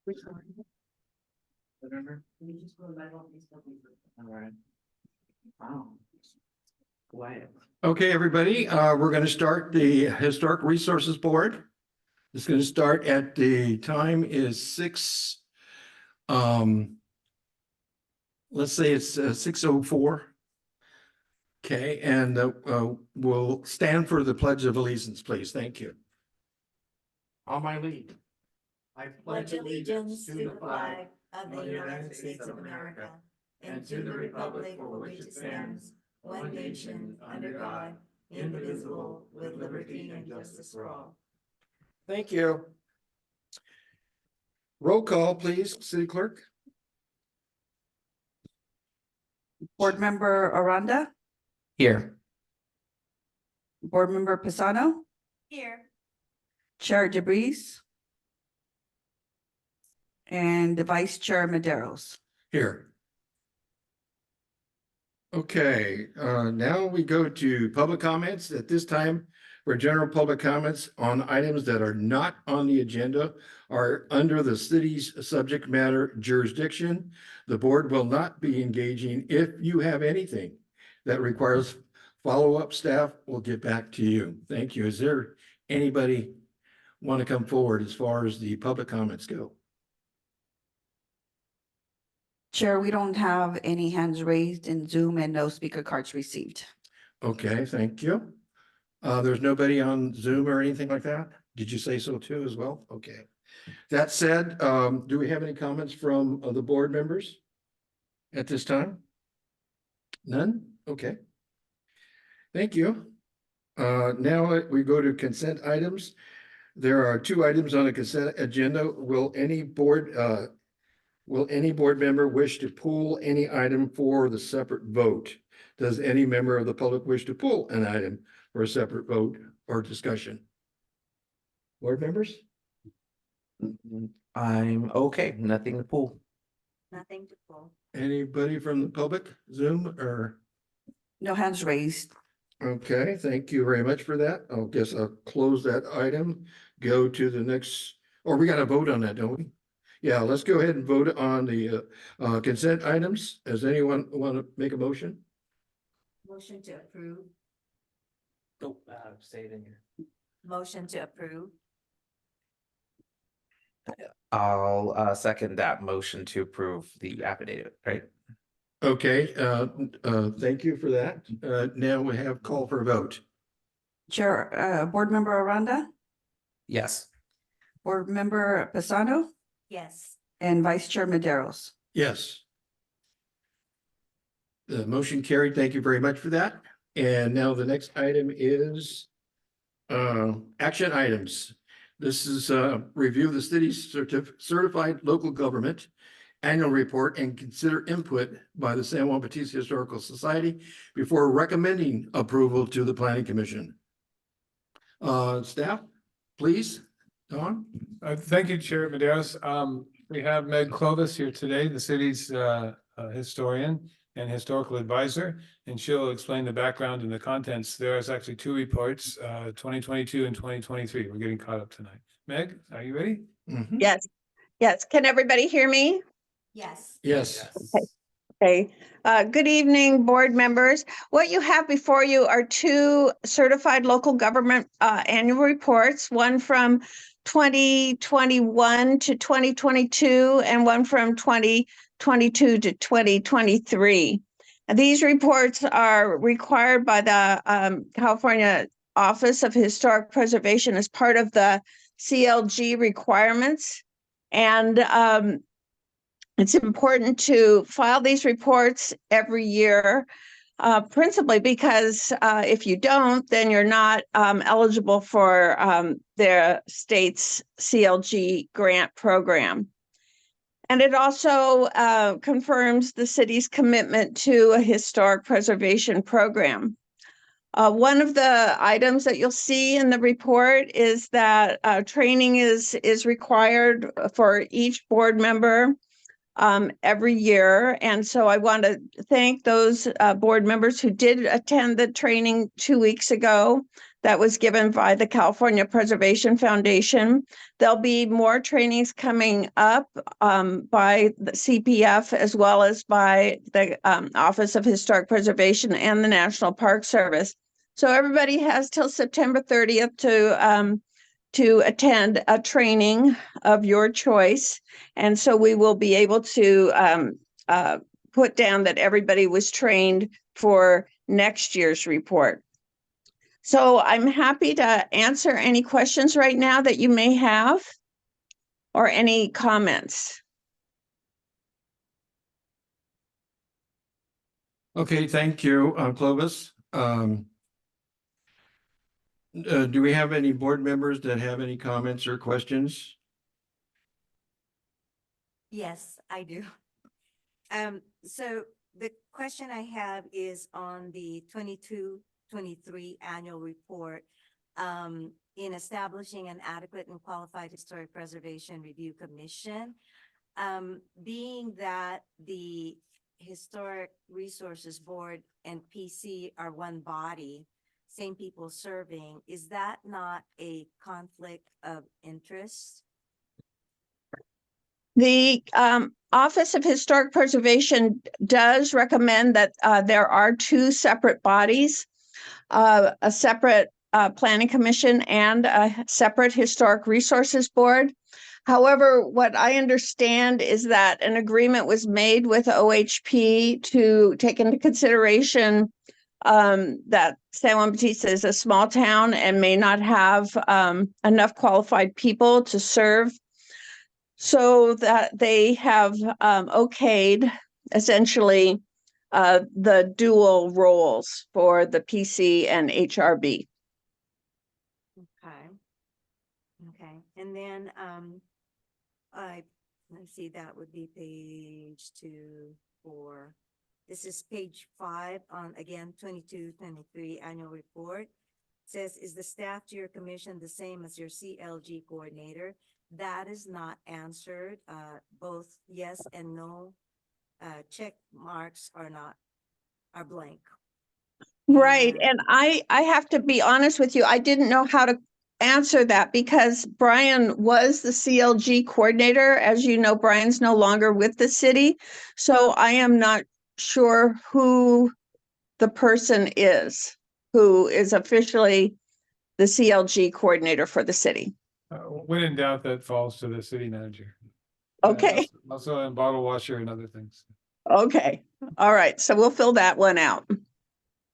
Which one? Remember? All right. Wow. Quiet. Okay, everybody, we're going to start the Historic Resources Board. It's going to start at the time is 6. Let's say it's 6:04. Okay, and we'll stand for the Pledge of Allegiance, please. Thank you. On my lead. I Pledge allegiance to the flag of the United States of America and to the republic for which it stands, one nation, under God, indivisible, with liberty and justice for all. Thank you. Roll call, please, City Clerk. Board Member Aranda, Here. Board Member Pisano, Here. Chair DeBreeze, and Vice Chair Maderos. Here. Okay, now we go to public comments. At this time, for general public comments on items that are not on the agenda are under the city's subject matter jurisdiction. The board will not be engaging. If you have anything that requires follow-up, staff will get back to you. Thank you. Is there anybody want to come forward as far as the public comments go? Chair, we don't have any hands raised in Zoom and no speaker cards received. Okay, thank you. There's nobody on Zoom or anything like that? Did you say so too as well? Okay. That said, do we have any comments from the board members at this time? None? Okay. Thank you. Now we go to consent items. There are 2 items on the consent agenda. Will any board member wish to pull any item for the separate vote? Does any member of the public wish to pull an item for a separate vote or discussion? Board members? I'm okay. Nothing to pull. Nothing to pull. Anybody from the public, Zoom or? No hands raised. Okay, thank you very much for that. I guess I'll close that item, go to the next, or we got to vote on that, don't we? Yeah, let's go ahead and vote on the consent items. Does anyone want to make a motion? Motion to approve. Oh, say it in here. Motion to approve. I'll second that motion to approve the affidavit, right? Okay, thank you for that. Now we have call for a vote. Chair, Board Member Aranda, Yes. Board Member Pisano, Yes. and Vice Chair Maderos. Yes. The motion carried. Thank you very much for that. And now the next item is action items. This is review the city's certified local government annual report and consider input by the San Juan Bautista Historical Society before recommending approval to the Planning Commission. Staff, please. Don? Thank you, Chair Maderos. We have Meg Clovis here today, the city's historian and historical advisor, and she'll explain the background and the contents. There's actually 2 reports, 2022 and 2023. We're getting caught up tonight. Meg, are you ready? Mhm. Yes, yes. Can everybody hear me? Yes. Yes. Okay. Good evening, board members. What you have before you are 2 certified local government annual reports, one from 2021 to 2022 and one from 2022 to 2023. And these reports are required by the California Office of Historic Preservation as part of the CLG requirements. And it's important to file these reports every year, principally because if you don't, then you're not eligible for the state's CLG grant program. And it also confirms the city's commitment to a historic preservation program. One of the items that you'll see in the report is that training is required for each board member every year. And so I want to thank those board members who did attend the training 2 weeks ago. that was given by the California Preservation Foundation. There'll be more trainings coming up by the CPF as well as by the Office of Historic Preservation and the National Park Service. So everybody has till September 30th to attend a training of your choice. And so we will be able to put down that everybody was trained for next year's report. So I'm happy to answer any questions right now that you may have or any comments. Okay, thank you, Clovis. Do we have any board members that have any comments or questions? Yes, I do. So the question I have is on the 22-23 annual report. In establishing an adequate and qualified historic preservation review commission. Being that the Historic Resources Board and PC are one body, same people serving, is that not a conflict of interest? The Office of Historic Preservation does recommend that there are two separate bodies, a separate planning commission and a separate historic resources board. However, what I understand is that an agreement was made with OHP to take into consideration that San Juan Bautista is a small town and may not have enough qualified people to serve. So that they have okayed essentially the dual roles for the PC and HRB. Okay. Okay, and then, let's see, that would be page 2, 4. This is page 5 on, again, 22-23 annual report. Says, is the staff to your commission the same as your CLG coordinator? That is not answered. Both yes and no check marks are blank. Right, Yeah. and I have to be honest with you, I didn't know how to answer that because Brian was the CLG coordinator. As you know, Brian's no longer with the city. So I am not sure who the person is who is officially the CLG coordinator for the city. When in doubt, that falls to the city manager. Okay, Also in bottle washer and other things. okay, all right, so we'll fill that one out.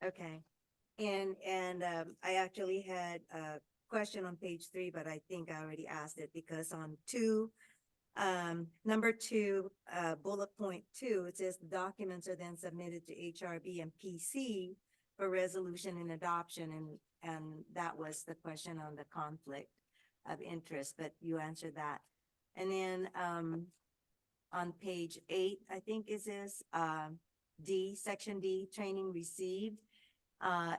Okay, and I actually had a question on page 3, but I think I already asked it because on 2, number 2, bullet point 2, it says the documents are then submitted to HRB and PC for resolution and adoption, and that was the question on the conflict of interest, but you answered that. And then on page 8, I think is this D, section D, training received.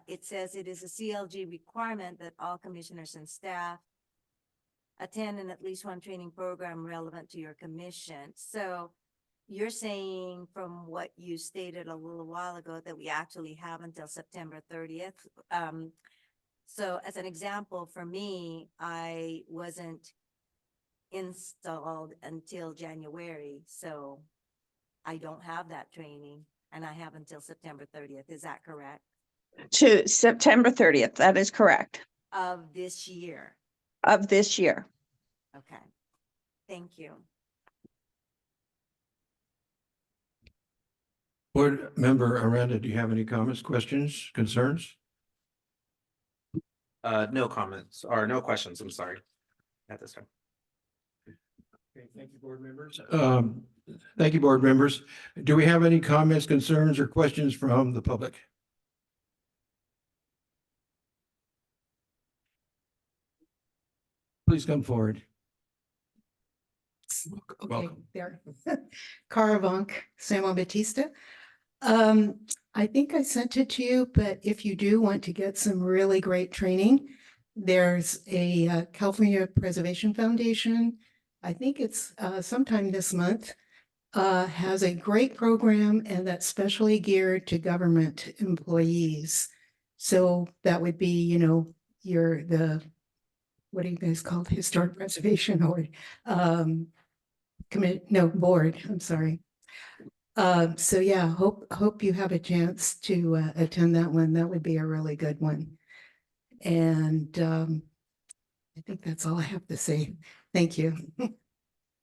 It says it is a CLG requirement that all commissioners and staff attend at least one training program relevant to your commission. So you're saying from what you stated a little while ago that we actually have until September 30th. So as an example, for me, I wasn't installed until January, so I don't have that training and I have until September 30th. Is that correct? To September 30th, that is correct, Of this year? of this year. Okay, thank you. Board member Aranda, do you have any comments, questions, concerns? No comments or no questions, I'm sorry, at this time. Okay, thank you, board members. Thank you, board members. Do we have any comments, concerns, or questions from the public? Please come forward. Okay, Welcome. there. Cara Vonk, San Juan Bautista. I think I sent it to you, but if you do want to get some really great training, there's a California Preservation Foundation. I think it's sometime this month, has a great program and that's specially geared to government employees. So that would be, what are you guys called? Historic preservation or, board, I'm sorry. So yeah, hope you have a chance to attend that one. That would be a really good one. And I think that's all I have to say. Thank you.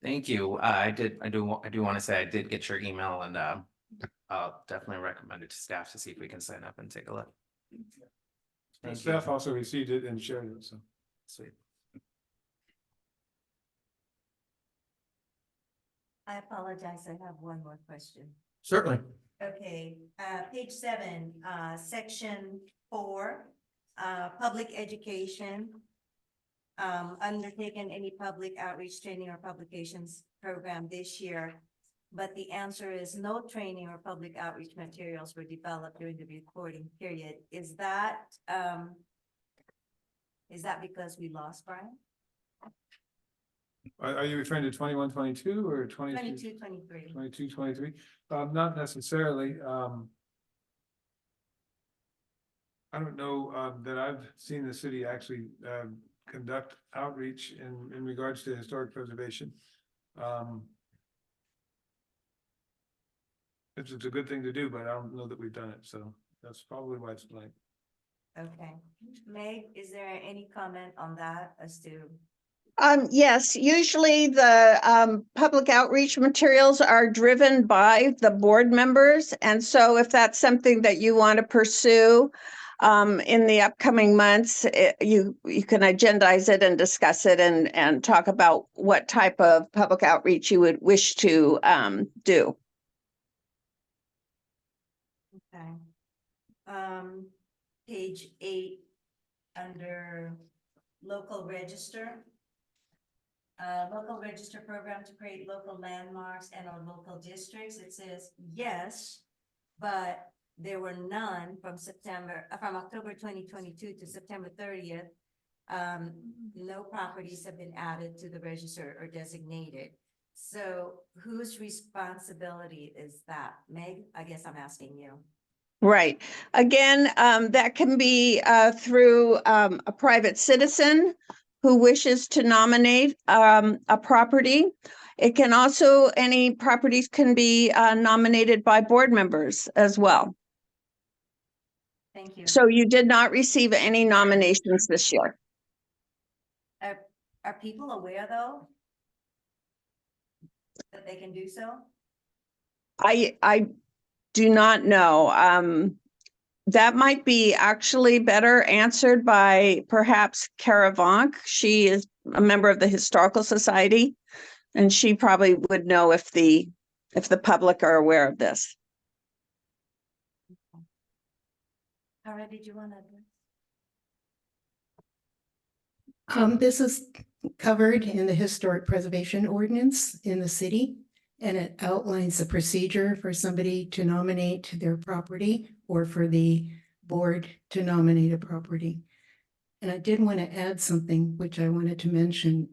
Thank you. I do want to say I did get your email and I'll definitely recommend it to staff to see if we can sign up and take a look. And Thank staff you. also received it and shared it, so. Sweet. I apologize, I have one more question. Certainly. Okay, page 7, section 4, public education. Undertaken any public outreach training or publications program this year. But the answer is no training or public outreach materials were developed during the reporting period. Is that because we lost Brian? Are you referring to 21, 22 or 22? 22, 23. 22, 23? Not necessarily. I don't know that I've seen the city actually conduct outreach in regards to historic preservation. It's a good thing to do, but I don't know that we've done it, so that's probably why it's blank. Okay. Meg, is there any comment on that as to? Yes, usually the public outreach materials are driven by the board members. And so if that's something that you want to pursue in the upcoming months, you can agendize it and discuss it and talk about what type of public outreach you would wish to do. Okay. Page 8, under local register. Local register program to create local landmarks and or local districts. It says yes, but there were none from October 2022 to September 30th. No properties have been added to the register or designated. So whose responsibility is that? Meg, I guess I'm asking you. Right. Again, that can be through a private citizen who wishes to nominate a property. It can also, any properties can be nominated by board members as well. Thank you. So you did not receive any nominations this year. Are people aware though that they can do so? I do not know. That might be actually better answered by perhaps Kara Vonk. She is a member of the Historical Society, and she probably would know if the public are aware of this. Kara, did you want to? This is covered in the historic preservation ordinance in the city, and it outlines the procedure for somebody to nominate their property or for the board to nominate a property. And I did want to add something which I wanted to mention.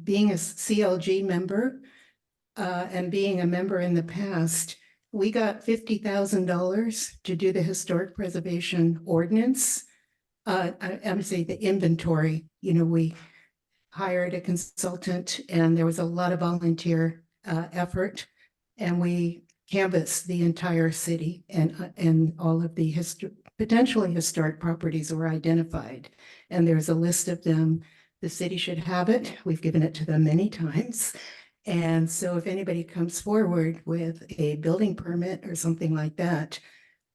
Being a CLG member and being a member in the past, we got $50,000 to do the historic preservation ordinance. I'm saying the inventory, we hired a consultant and there was a lot of volunteer effort, and we canvassed the entire city, and all of the potentially historic properties were identified, and there's a list of them. The city should have it. We've given it to them many times. And so if anybody comes forward with a building permit or something like that,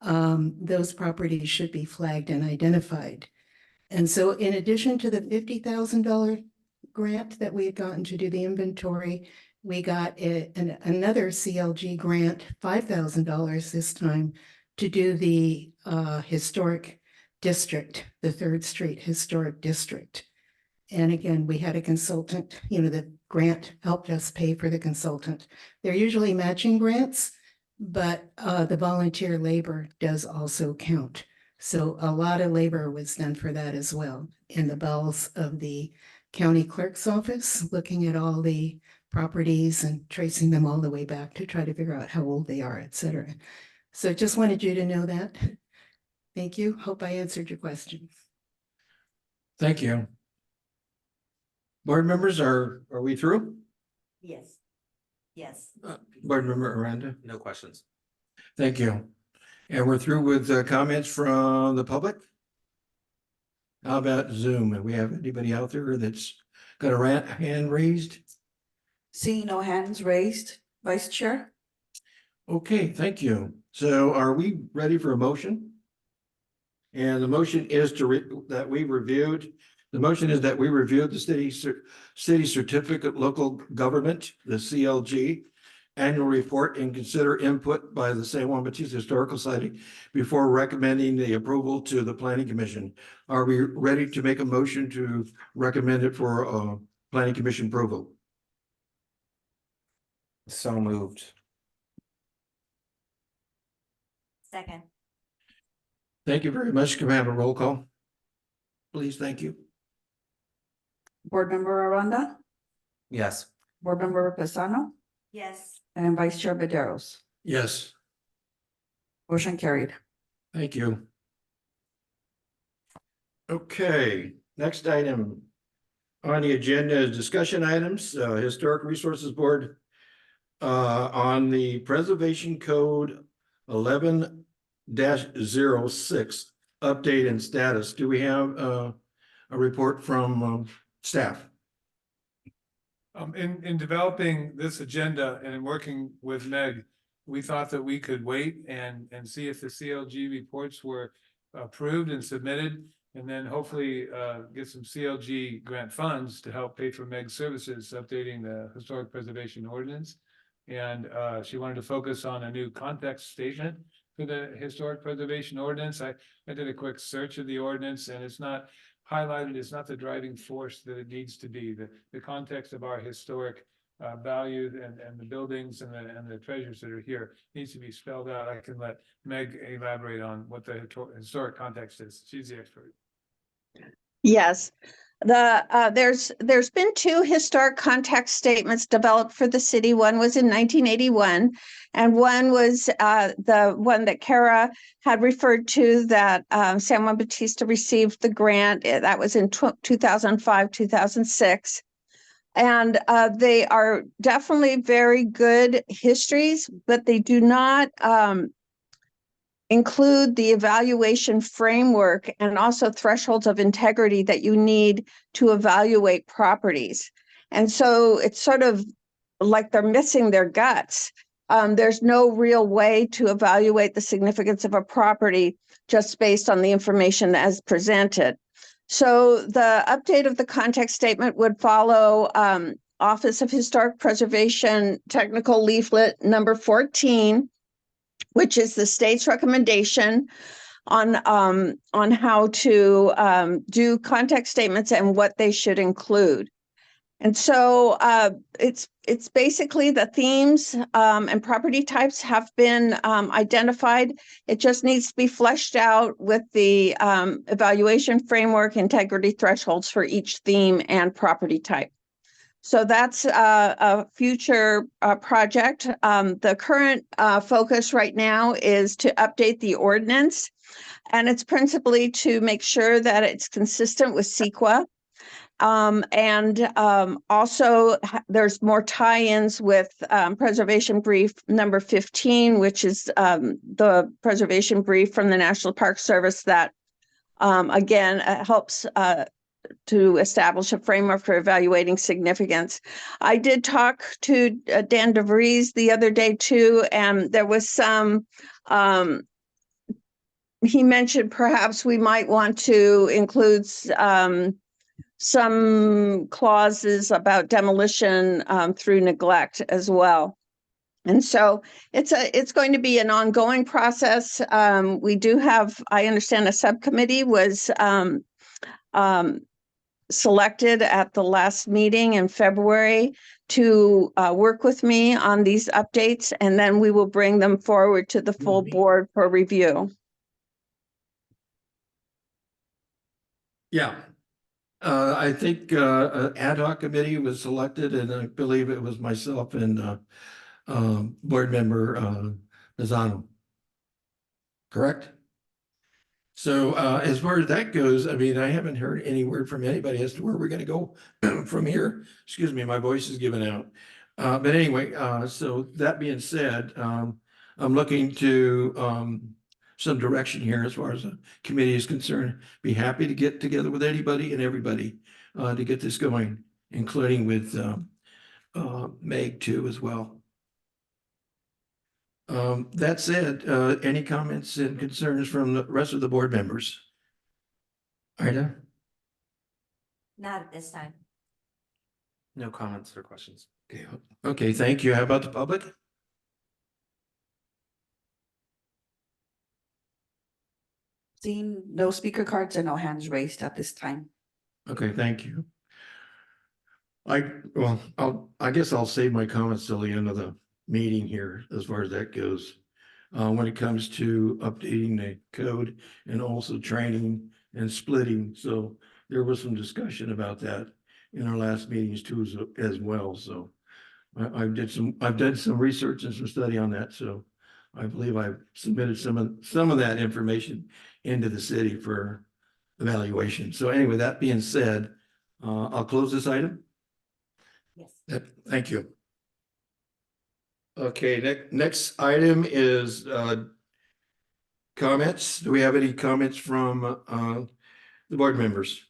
those properties should be flagged and identified. And so in addition to the $50,000 grant that we had gotten to do the inventory, we got another CLG grant, $5,000 this time, to do the historic district, the 3rd Street Historic District. And again, we had a consultant, the grant helped us pay for the consultant. They're usually matching grants, but the volunteer labor does also count. So a lot of labor was done for that as well, in the bowels of the county clerk's office, looking at all the properties and tracing them all the way back to try to figure out how old they are, et cetera. So just wanted you to know that. Thank you. Hope I answered your question. Thank you. Board members, are we through? Yes. Yes. Board member Aranda? No questions. Thank you. And we're through with comments from the public? How about Zoom? Do we have anybody out there that's got a hand raised? Seeing no hands raised, Vice Chair? Okay, thank you. So are we ready for a motion? And the motion is that we reviewed, the motion is that we reviewed the city certificate local government, the CLG annual report, and consider input by the San Juan Bautista Historical Society before recommending the approval to the planning commission. Are we ready to make a motion to recommend it for planning commission approval? So moved. Second. Thank you very much. Can we have a roll call? Please, thank you. Board Member Aranda? Yes. Board Member Pisano? Yes. And Vice Chair Viveros? Yes, Motion carried. thank you. Okay, next item on the agenda is discussion items, Historic Resources Board on the Preservation Code 11-06 update and status. Do we have a report from staff? In developing this agenda and in working with Meg, we thought that we could wait and see if the CLG reports were approved and submitted, and then hopefully get some CLG grant funds to help pay for Meg's services, updating the historic preservation ordinance. And she wanted to focus on a new context statement for the historic preservation ordinance. I did a quick search of the ordinance, and it's not highlighted, it's not the driving force that it needs to be. The context of our historic value and the buildings and the treasures that are here needs to be spelled out. I can let Meg elaborate on what the historic context is. She's the expert. Yes, there's been two historic context statements developed for the city. One was in 1981, and one was the one that Kara had referred to that San Juan Bautista received the grant. That was in 2005, 2006. And they are definitely very good histories, but they do not include the evaluation framework and also thresholds of integrity that you need to evaluate properties. And so it's sort of like they're missing their guts. There's no real way to evaluate the significance of a property just based on the information as presented. So the update of the context statement would follow Office of Historic Preservation Technical Leaflet number 14, which is the state's recommendation on how to do context statements and what they should include. And so it's basically the themes and property types have been identified. It just needs to be fleshed out with the evaluation framework, integrity thresholds for each theme and property type. So that's a future project. The current focus right now is to update the ordinance, and it's principally to make sure that it's consistent with CEQA. Also there's more tie-ins with preservation brief number 15, which is the preservation brief from the National Park Service that again helps to establish a framework for evaluating significance. I did talk to Dan DeVries the other day too, and there was some he mentioned perhaps we might want to include some clauses about demolition through neglect as well. And so it's going to be an ongoing process. We do have, I understand, a subcommittee was selected at the last meeting in February to work with me on these updates, and then we will bring them forward to the full board for review. Yeah. I think an ad hoc committee was selected, and I believe it was myself and board member Lozano. Correct? So as far as that goes, I mean, I haven't heard any word from anybody as to where we're gonna go from here. Excuse me, my voice is giving out. But anyway, so that being said, I'm looking to some direction here as far as the committee is concerned. Be happy to get together with anybody and everybody to get this going, including with Meg too as well. That said, any comments and concerns from the rest of the board members? Ida? Not at this time. No comments or questions. Okay, thank you. How about the public? Seeing no speaker cards and no hands raised at this time. Okay, thank you. I guess I'll save my comments till the end of the meeting here as far as that goes. When it comes to updating the code and also training and splitting. So there was some discussion about that in our last meetings too, as well. So I've done some research and some study on that. So I believe I've submitted some of that information into the city for evaluation. So anyway, that being said, I'll close this item. Yes. Thank you. Okay, next item is comments. Do we have any comments from the board members?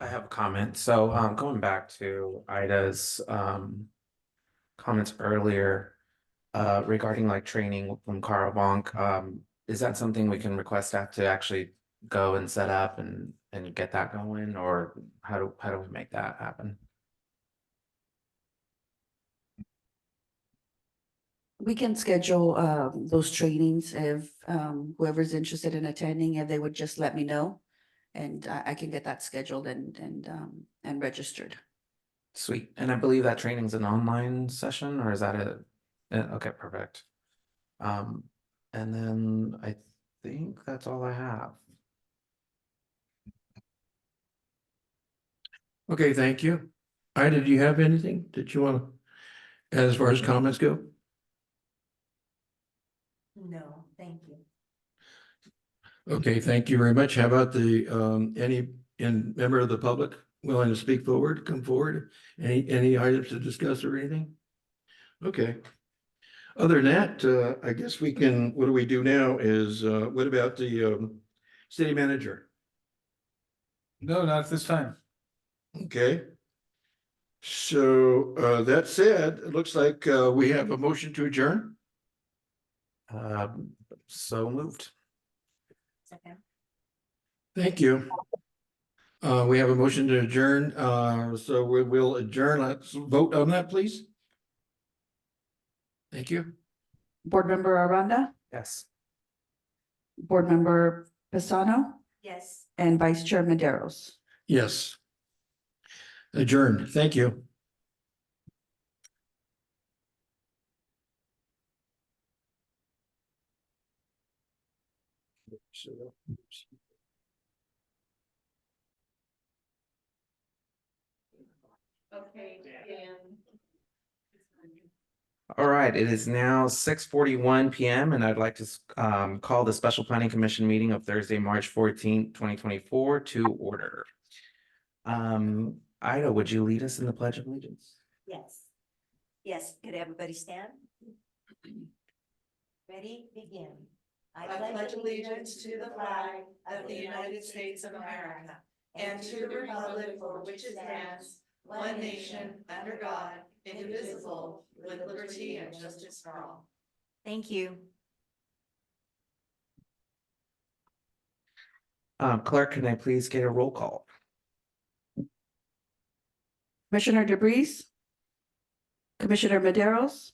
I have a comment. So going back to Ida's comments earlier regarding like training from Carl Bonk, is that something we can request staff to actually go and set up and get that going, or how do we make that happen? We can schedule those trainings if whoever's interested in attending, if they would just let me know. And I can get that scheduled and registered. Sweet. And I believe that training's an online session, or is that okay, perfect. And then I think that's all I have. Okay, thank you. Ida, do you have anything that you want to, as far as comments go? No, thank you. Okay, thank you very much. How about the any member of the public willing to speak forward, come forward? Any items to discuss or anything? Okay. Other than that, I guess we can, what do we do now is, what about the city manager? No, not at this time. Okay. So that said, it looks like we have a motion to adjourn. So moved. Second. Thank you. We have a motion to adjourn, so we will adjourn. Let's vote on that, please. Thank you. Board Member Aranda, Yes. Board Member Pisano, Yes. and Vice Chair Maderos. Yes. Adjourned. Thank you. Okay, Dan. All right, it is now 6:41 PM and I'd like to call the Special Planning Commission meeting of Thursday, March 14th, 2024 to order. Ida, would you lead us in the Pledge of Allegiance? Yes. Yes, could everybody stand? Ready, begin. I pledge allegiance to the flag of the United States of America and to the republic for which it stands, one nation, under God, indivisible, with liberty and justice for all. Thank you. Clerk, can I please get a roll call? Commissioner DeBreeze, Commissioner Maderos,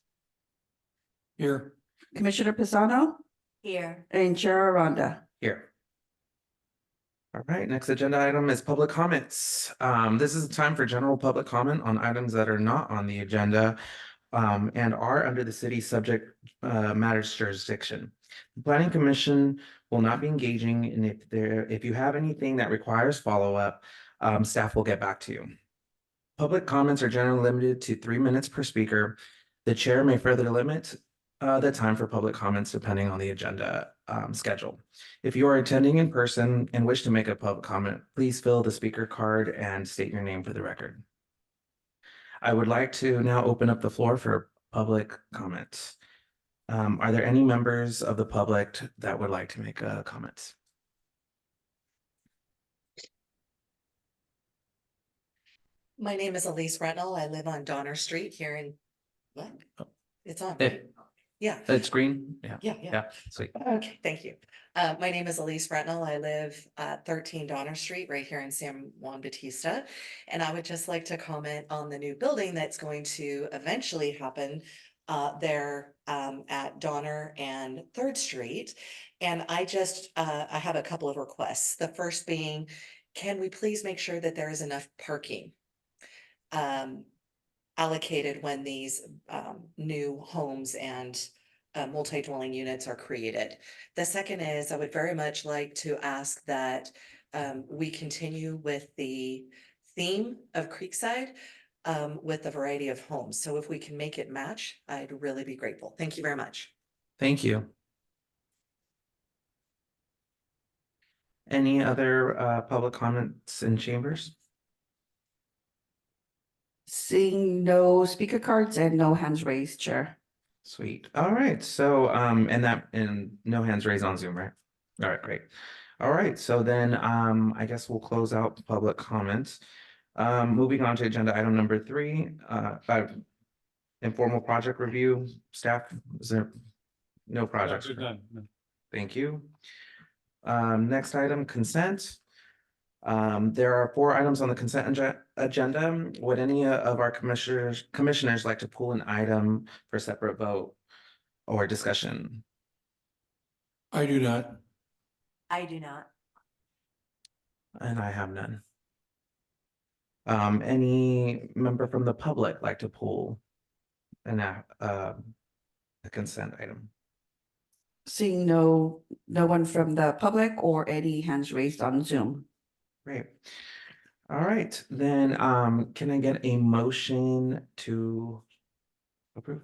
Here. Commissioner Pisano, Here. and Chair Aranda. Here. All right, next agenda item is public comments. This is a time for general public comment on items that are not on the agenda and are under the city's subject matters jurisdiction. The Planning Commission will not be engaging, and if you have anything that requires follow-up, staff will get back to you. Public comments are generally limited to 3 minutes per speaker. The chair may further limit the time for public comments depending on the agenda schedule. If you are attending in person and wish to make a public comment, please fill the speaker card and state your name for the record. I would like to now open up the floor for public comments. Are there any members of the public that would like to make comments? My name is Elise Rentnell. I live on Donner Street here in, what? It's on. Eh. right? Yeah, It's green? Yeah, yeah. yeah, sweet. Okay, thank you. My name is Elise Rentnell. I live at 13 Donner Street, right here in San Juan Bautista. And I would just like to comment on the new building that's going to eventually happen there at Donner and Third Street. And I have a couple of requests. The first being, can we please make sure that there is enough parking allocated when these new homes and multi-dwelling units are created. The second is, I would very much like to ask that we continue with the theme of Creekside with a variety of homes. So if we can make it match, I'd really be grateful. Thank you very much. Thank you. Any other public comments in chambers? Seeing no speaker cards and no hands raised, Chair. Sweet. All right. So, and no hands raised on Zoom, right? All right, great. All right. So then, I guess we'll close out public comments. Moving on to agenda item number 3, informal project review. Staff, is there no projects? There's none, no. Thank you. Next item, consent. There are 4 items on the consent agenda. Would any of our commissioners like to pull an item for separate vote or discussion? I do not. I do not. And I have none. Any member from the public like to pull a consent item? Seeing no one from the public or any hands raised on Zoom. Great. All right, then, can I get a motion to approve?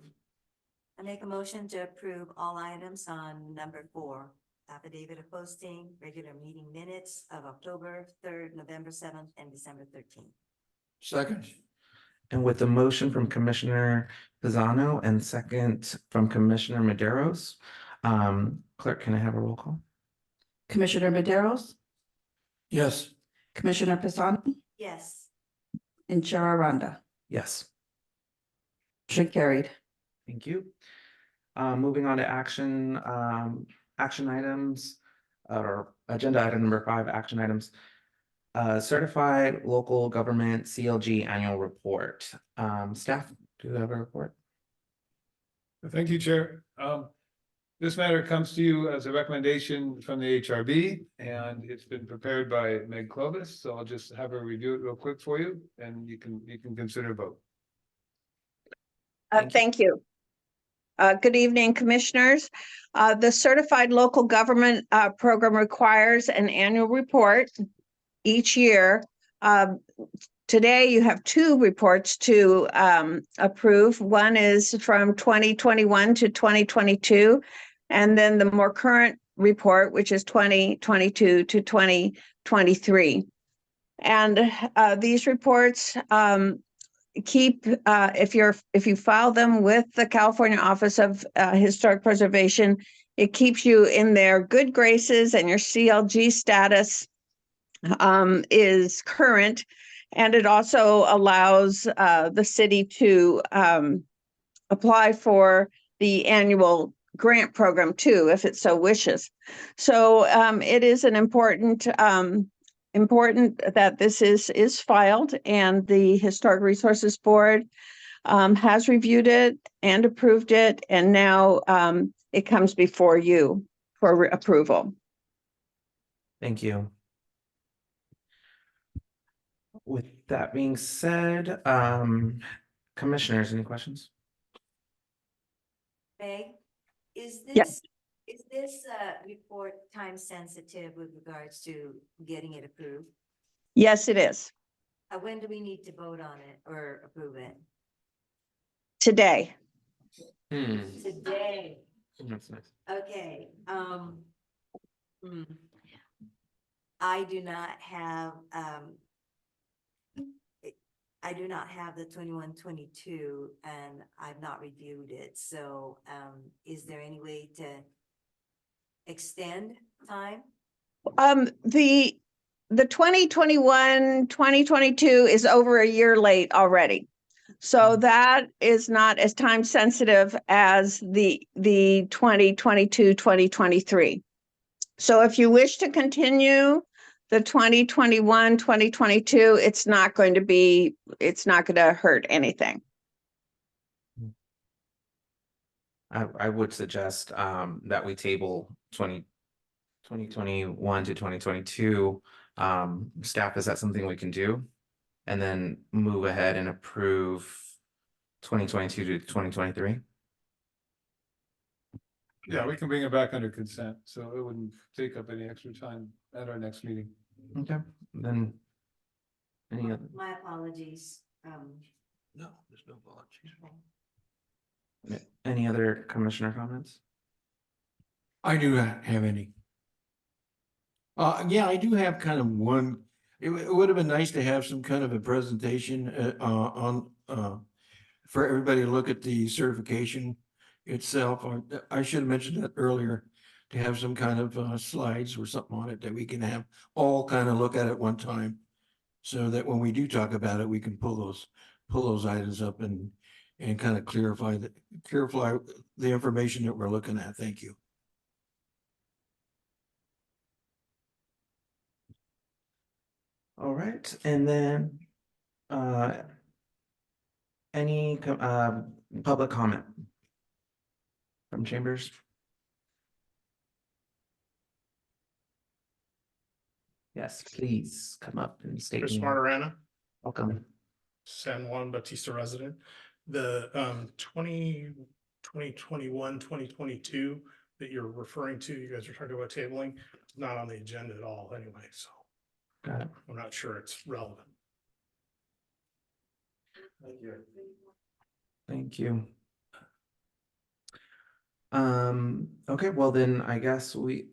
I make a motion to approve all items on number 4, affidavit of posting, regular meeting minutes of October 3rd, November 7th, and December 13th. Second. And with the motion from Commissioner Pisano and second from Commissioner Maderos, clerk, can I have a roll call? Commissioner Maderos, Yes. Commissioner Pisano, Yes. and Chair Aranda. Yes. Motion carried. Thank you. Moving on to action items, or agenda item number 5, action items. Certified local government CLG annual report. Staff, do you have a report? Thank you, Chair. This matter comes to you as a recommendation from the HRB, and it's been prepared by Meg Clovis. So I'll just have her review it real quick for you, and you can consider a vote. Thank you. Good evening, Commissioners. The Certified Local Government Program requires an annual report each year. Today, you have 2 reports to approve. One is from 2021 to 2022, and then the more current report, which is 2022 to 2023. And these reports keep, if you file them with the California Office of Historic Preservation, it keeps you in their good graces, and your CLG status is current. And it also allows the city to apply for the annual grant program too, if it so wishes. So it is an important that this is filed, and the Historic Resources Board has reviewed it and approved it, and now it comes before you for approval. Thank you. With that being said, commissioners, any questions? Meg, is Yes. this report time sensitive with regards to getting it approved? Yes, it is. When do we need to vote on it or approve it? Today. Today, That's nice. okay, hmm. I do not have, I do not have the 21-22, and I've not reviewed it, so, is there any way to extend time? The 2021-2022 is over a year late already. So that is not as time sensitive as the 2022-2023. So if you wish to continue the 2021-2022, it's not going to hurt anything. I would suggest that we table 2021 to 2022. Staff, is that something we can do? And then move ahead and approve 2022 to 2023? Yeah, we can bring it back under consent, so it wouldn't take up any extra time at our next meeting. Okay, then. Any other, My apologies, No, there's no apologies. any other commissioner comments? I do not have any. Yeah, I do have kind of one, it would have been nice to have some kind of a presentation, for everybody to look at the certification itself. I should have mentioned that earlier, to have some kind of, slides or something on it that we can have all kind of look at one time. So that when we do talk about it, we can pull those items up and kind of clarify the information that we're looking at. Thank you. All right, and then any public comment from chambers? Yes, please come up and state. Chris your name. Martirana, Welcome. San Juan Bautista resident. The 2022 that you're referring to, you guys are talking about tabling, not on the agenda at all anyway, so Got it. I'm not sure it's relevant. Thank you. Thank you. Okay, well then I guess we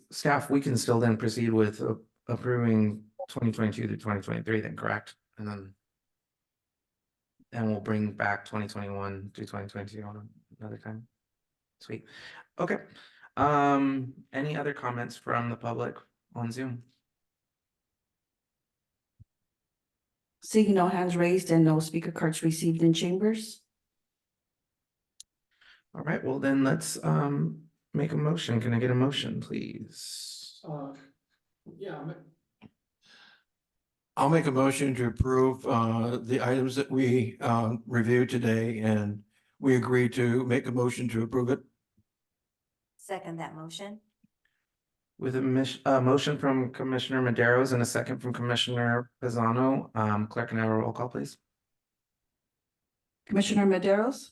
can still then proceed with approving 2022 to 2023 then, correct? And we'll bring back 2021 to 2022 on another time. Sweet. Okay. Any other comments from the public on Zoom? Seeing no hands raised and no speaker cards received in chambers. All right, well then let's make a motion. Can I get a motion, please? Yeah. I'll make a motion to approve the items that we reviewed today, and we agree to make a motion to approve it. second that motion. With a motion from Commissioner Maderos and a second from Commissioner Pisano, clerk, can I have a roll call, please? Commissioner Maderos,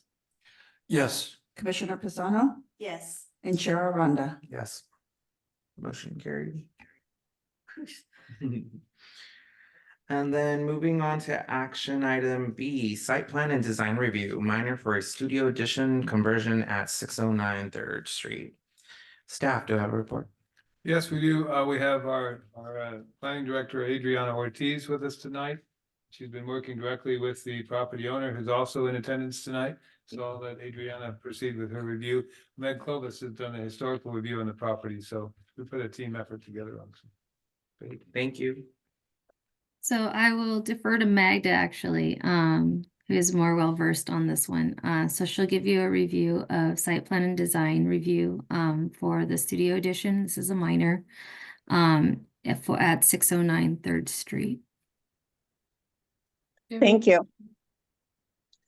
Yes. Commissioner Pisano, Yes, and Chair Aranda. Yes. Motion carried. And then moving on to action item B, site plan and design review, minor for a studio addition conversion at 609 3rd Street. Staff, do I have a report? Yes, we do. We have our planning director, Adriana Ortiz, with us tonight. She's been working directly with the property owner, who's also in attendance tonight. So I'll let Adriana proceed with her review. Meg Clovis has done a historical review on the property, so we put a team effort together on some. Great, thank you. So I will defer to Magda actually, who is more well versed on this one. So she'll give you a review of site plan and design review for the studio edition. This is a minor at 609 3rd Street. Thank you.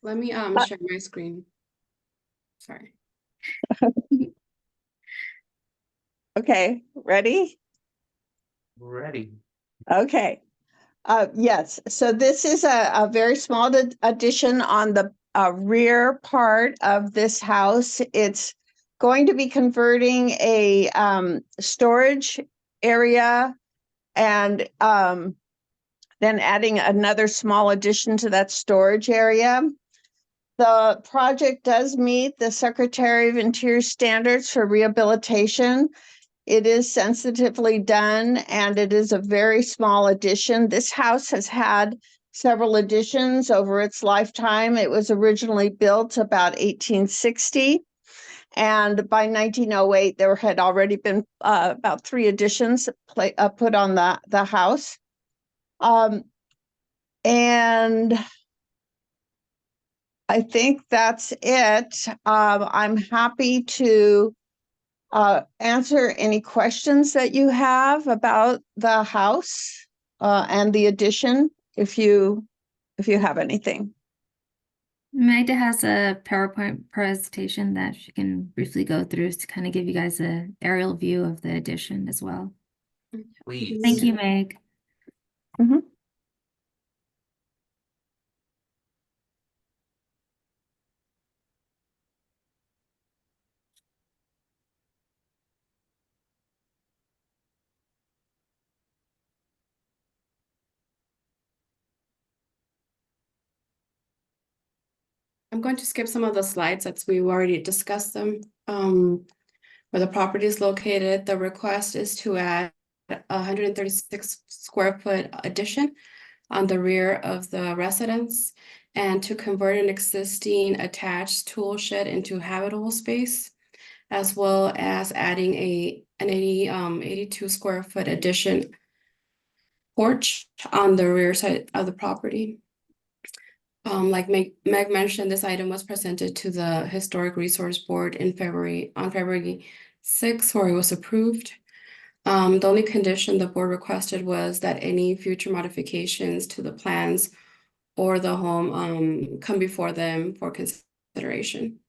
Let me share my screen. Sorry. Okay, ready? Ready. Okay. Yes, so this is a very small addition on the rear part of this house. It's going to be converting a storage area and then adding another small addition to that storage area. The project does meet the Secretary of Interior standards for rehabilitation. It is sensitively done and it is a very small addition. This house has had several additions over its lifetime. It was originally built about 1860. And by 1908, there had already been about 3 additions put on the house. And I think that's it. I'm happy to answer any questions that you have about the house and the addition, if you have anything. Magda has a PowerPoint presentation that she can briefly go through to kind of give you guys an aerial view of the addition as well. Please. Thank you, Meg. Mhm. I'm going to skip some of the slides as we already discussed them. Where the property is located, the request is to add 136 square foot addition on the rear of the residence and to convert an existing attached tool shed into habitable space, as well as adding an 82 square foot addition porch on the rear side of the property. Like Meg mentioned, this item was presented to the Historic Resource Board on February 6th, where it was approved. The only condition the board requested was that any future modifications to the plans or the home come before them for consideration.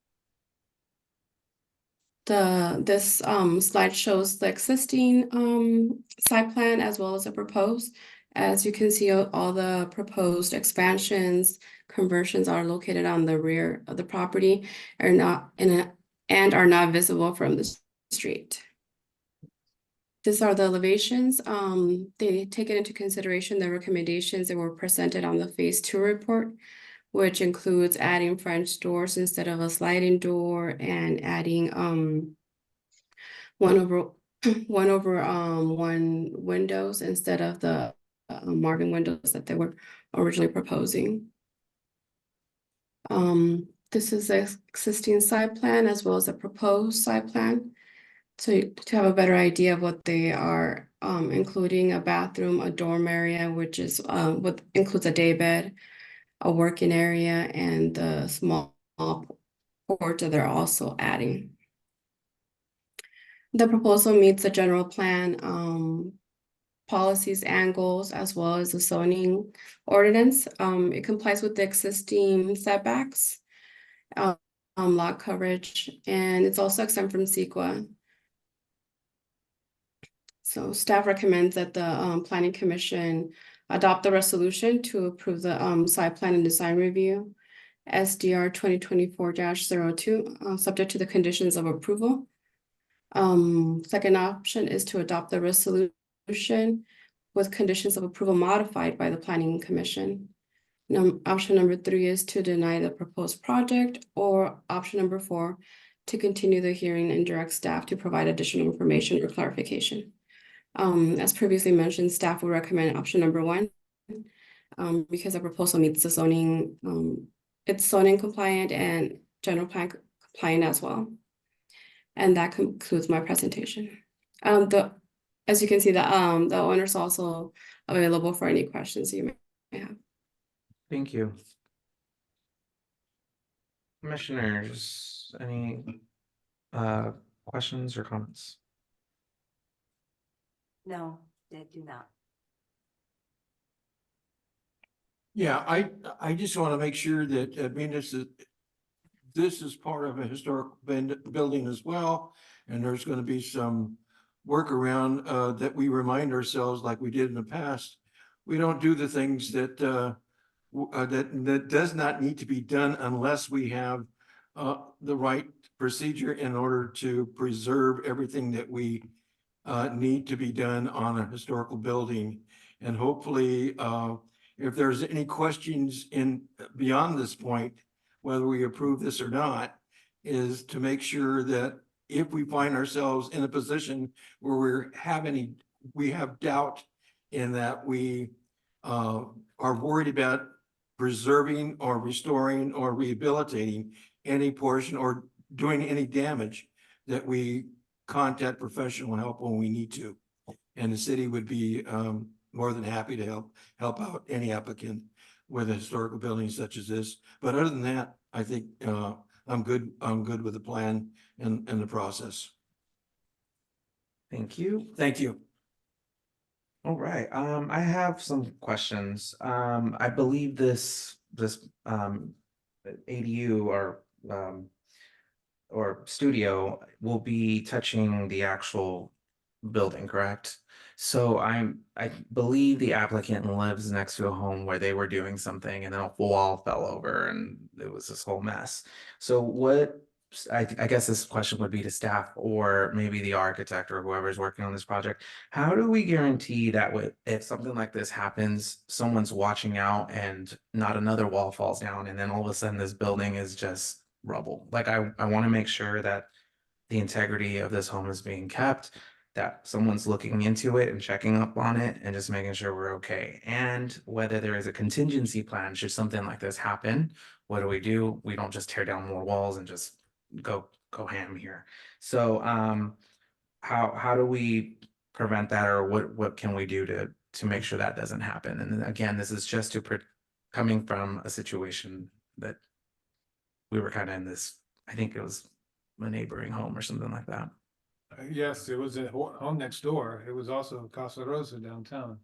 This slide shows the existing site plan as well as the proposed. As you can see, all the proposed expansions, conversions are located on the rear of the property and are not visible from the street. These are the elevations. They take into consideration the recommendations that were presented on the Phase 2 report, which includes adding French doors instead of a sliding door and adding one over one windows instead of the Marvin windows that they were originally proposing. This is the existing site plan as well as a proposed site plan. So to have a better idea of what they are, including a bathroom, a dorm area, which is what includes a day bed, a working area, and the small porch that they're also adding. The proposal meets the general plan policies and goals as well as the zoning ordinance. It complies with the existing setbacks, lot coverage, and it's also exempt from CEQA. So staff recommends that the Planning Commission adopt the resolution to approve the site plan and design review SDR 2024-02, subject to the conditions of approval. Second option is to adopt the resolution with conditions of approval modified by the Planning Commission. Option number 3 is to deny the proposed project, or option number 4, to continue the hearing and direct staff to provide additional information or clarification. As previously mentioned, staff would recommend option number 1 because the proposal meets the zoning, it's zoning compliant and general plan compliant as well. And that concludes my presentation. As you can see, the owner's also available for any questions you may have. Thank you. Commissioners, any questions or comments? No, they do not. Yeah, I just want to make sure that, I mean, this is part of a historic building as well. And there's going to be some workaround that we remind ourselves, like we did in the past. We don't do the things that that does not need to be done unless we have the right procedure in order to preserve everything that we need to be done on a historical building. And hopefully, if there's any questions beyond this point, whether we approve this or not, is to make sure that if we find ourselves in a position where we have doubt in that we are worried about preserving or restoring or rehabilitating any portion or doing any damage, that we contact professional help when we need to. And the city would be more than happy to help out any applicant with a historical building such as this. But other than that, I think I'm good with the plan and the process. Thank you. Thank you. All right, I have some questions. I believe this ADU or studio will be touching the actual building, correct? So I believe the applicant lives next to a home where they were doing something and then a wall fell over and it was this whole mess. So I guess this question would be to staff or maybe the architect or whoever's working on this project. How do we guarantee that if something like this happens, someone's watching out and not another wall falls down and then all of a sudden this building is just rubble? Like I want to make sure that the integrity of this home is being kept, that someone's looking into it and checking up on it and just making sure we're okay. And whether there is a contingency plan, should something like this happen, what do? We don't just tear down more walls and just go ham here. So how do we prevent that, or what can we do to make sure that doesn't happen? And then again, this is just coming from a situation that we were kind of in this, I think it was a neighboring home or something like that. Yes, it was a home next door. It was also Casa Rosa downtown.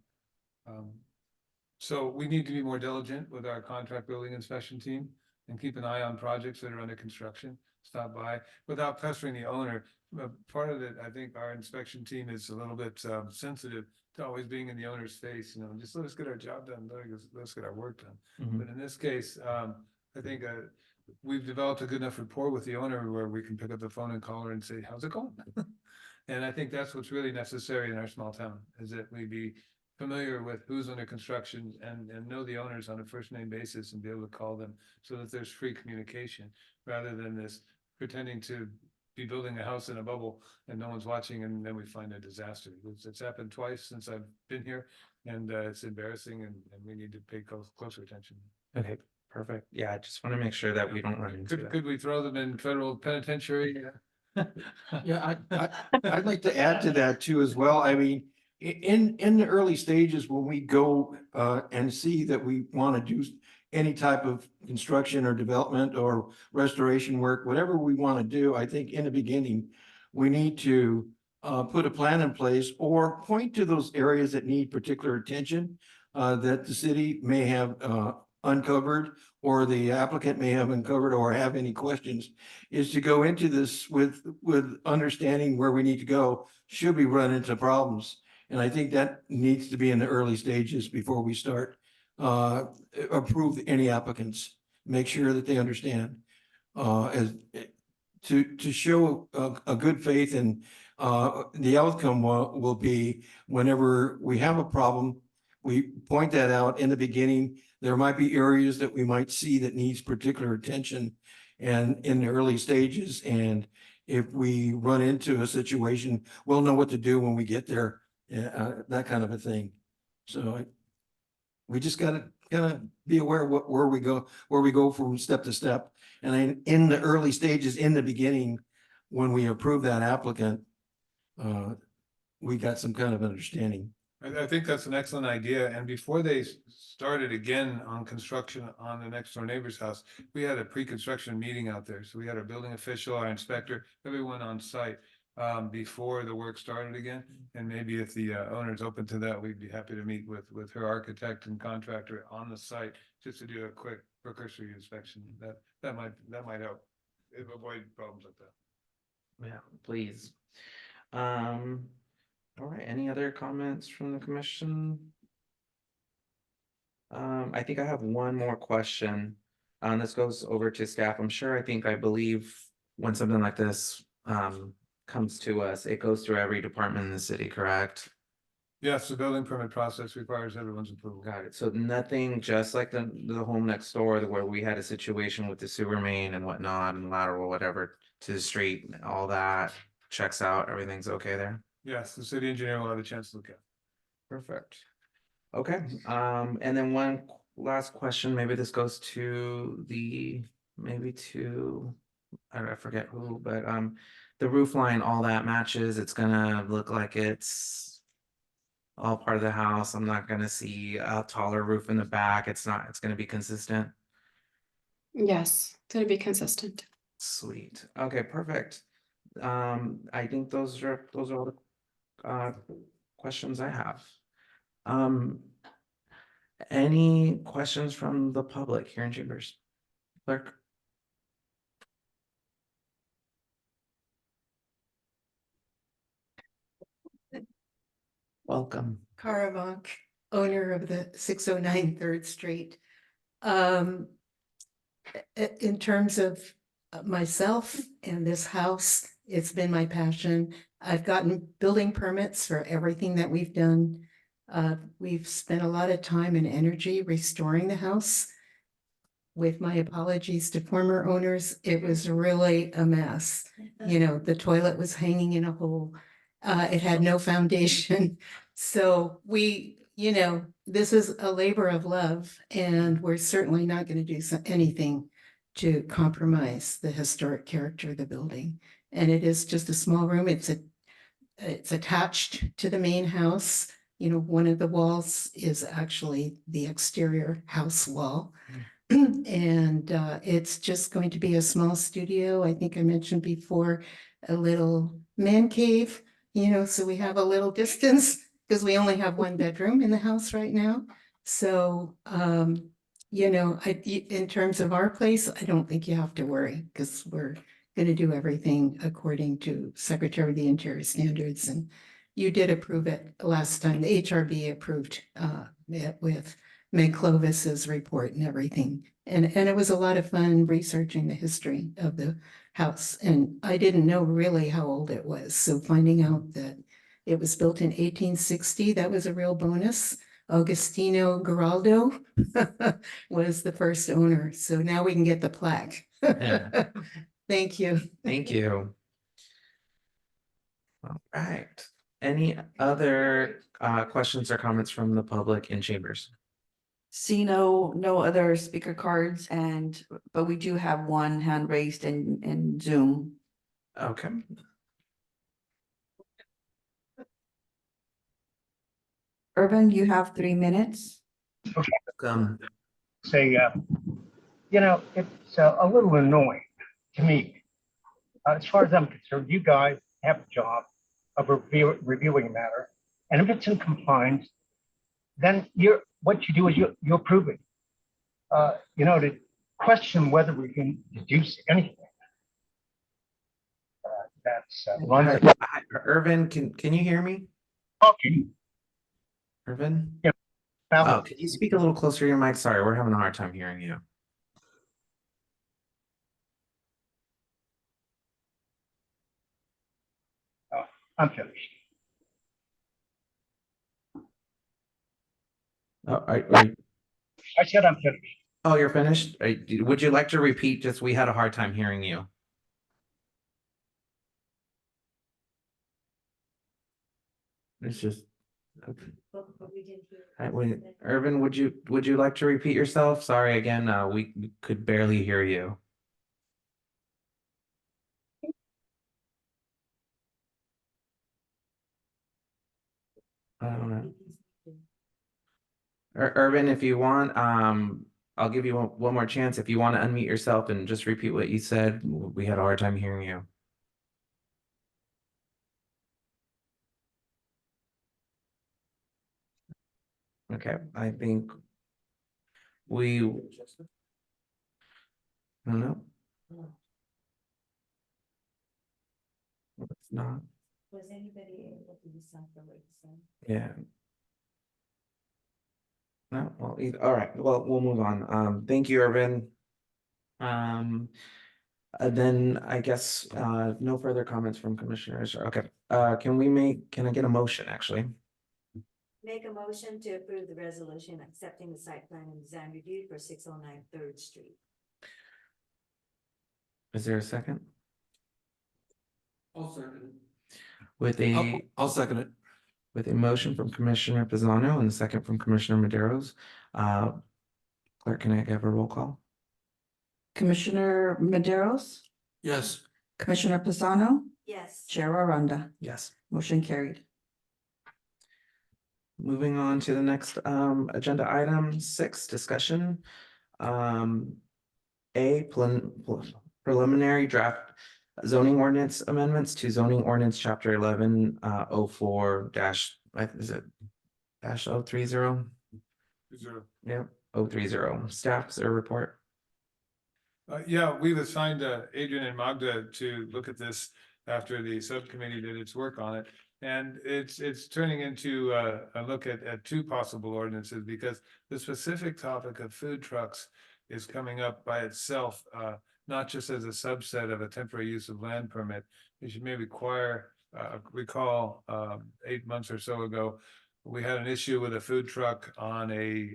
So we need to be more diligent with our contract building inspection team and keep an eye on projects that are under construction. Stop by without pestering the owner. Part of it, I think our inspection team is a little bit sensitive to always being in the owner's face, just let us get our job done, let's get our work done. But in this case, I think we've developed a good enough rapport with the owner where we can pick up the phone and call her and say, how's it going? And I think that's what's really necessary in our small town, is that we be familiar with who's under construction and know the owners on a first name basis and be able to call them so that there's free communication, rather than this pretending to be building a house in a bubble and no one's watching and then we find a disaster. It's happened twice since I've been here, and it's embarrassing, and we need to pay closer attention. Okay, perfect. Yeah, I just want to make sure that we don't run into that. Could we throw them in federal penitentiary? Yeah, I'd like to add to that too as well. I mean, in the early stages, when we go and see that we want to do any type of construction or development or restoration work, whatever we want to do, I think in the beginning, we need to put a plan in place or point to those areas that need particular attention that the city may have uncovered, or the applicant may have uncovered, or have any questions, is to go into this with understanding where we need to go should we run into problems. And I think that needs to be in the early stages before we start approve any applicants. Make sure that they understand as to show a good faith, and the outcome will be whenever we have a problem, we point that out in the beginning. There might be areas that we might see that needs particular attention and in the early stages. And if we run into a situation, we'll know what to do when we get there, that kind of a thing. So we just gotta be aware of where we go from step to step. And then in the early stages, in the beginning, when we approve that applicant, we got some kind of understanding. I think that's an excellent idea. And before they started again on construction on the next door neighbor's house, we had a pre-construction meeting out there. So we had our building official, our inspector, everyone on site before the work started again. And maybe if the owner's open to that, we'd be happy to meet with her architect and contractor on the site just to do a quick cursory inspection. That might help avoid problems like that. Yeah, please. All right, any other comments from the commission? I think I have one more question. This goes over to staff. I believe when something like this comes to us, it goes through every department in the city, correct? Yes, the building permit process requires everyone's approval. Got it. So nothing, just like the home next door, where we had a situation with the sewer main and whatnot and lateral, whatever, to the street, all that checks out, everything's okay there? Yes, the city engineer will have a chance to look at it. Perfect. Okay, and then one last question, maybe this goes to I forget who, but the roof line, all that matches, it's gonna look like it's all part of the house. I'm not gonna see a taller roof in the back. It's gonna be consistent. Yes, it's gonna be consistent. Sweet. Okay, perfect. I think those are all the questions I have. Any questions from the public here in Chambers? Clerk? Welcome. Cara Vonk, owner of the 609 3rd Street. In terms of myself and this house, it's been my passion. I've gotten building permits for everything that we've done. We've spent a lot of time and energy restoring the house. With my apologies to former owners, it was really a mess. You know, the toilet was hanging in a hole. It had no foundation. So this is a labor of love, and we're certainly not going to do anything to compromise the historic character of the building. And it is just a small room. It's attached to the main house. You know, one of the walls is actually the exterior house wall. And it's just going to be a small studio. I think I mentioned before, a little man cave, so we have a little distance because we only have one bedroom in the house right now. So, in terms of our place, I don't think you have to worry because we're going to do everything according to Secretary of the Interior standards. And you did approve it last time. The HRB approved it with Meg Clovis's report and everything. And it was a lot of fun researching the history of the house. And I didn't know really how old it was. So finding out that it was built in 1860, that was a real bonus. Augustino Giraldo was the first owner. So now we can get the plaque. Yeah. Thank you. Thank you. All right. Any other questions or comments from the public in Chambers? See no other speaker cards, but we do have one hand raised in Zoom. Okay. Urban, you have 3 minutes. Say, it's a little annoying to me. As far as I'm concerned, you guys have a job of reviewing a matter, and if it's in compliance, then what you do is you approve it. To question whether we can deduce anything. That's Hi, Irvin, can you hear me? Okay. Irvin? Yeah. Oh, can you speak a little closer to your mic? Sorry, we're having a hard time hearing you. I'm finished. Oh, I said I'm finished. oh, you're finished? Would you like to repeat? Just we had a hard time hearing you. It's just okay. Irvin, would you like to repeat yourself? Sorry again, we could barely hear you. I don't know. Irvin, if you want, I'll give you one more chance. If you want to unmute yourself and just repeat what you said, we had a hard time hearing you. Okay, I think I don't know. It's not. Was anybody able to decipher what you said? Yeah. No, well, all right. Well, we'll move on. Thank you, Irvin. Then I guess no further comments from commissioners. Okay. Can I get a motion actually? Make a motion to approve the resolution accepting the site plan and design review for 609 Third Street. Is there a second? I'll second With it. a, I'll second it. with a motion from Commissioner Pisano and a second from Commissioner Maderos. Clerk, can I have a roll call? Commissioner Maderos, Yes. Commissioner Pisano, Yes. Chair Aranda, Yes. motion carried. Moving on to the next agenda item, 6, discussion. Preliminary draft zoning ordinance amendments to zoning ordinance chapter 1104 dash, is it dash 030? Yep, 030. Staff's report. Yeah, we've assigned Adrian and Magda to look at this after the subcommittee did its work on it. And it's turning into a look at 2 possible ordinances, because the specific topic of food trucks is coming up by itself, not just as a subset of a temporary use of land permit. You should maybe recall 8 months or so ago, we had an issue with a food truck on a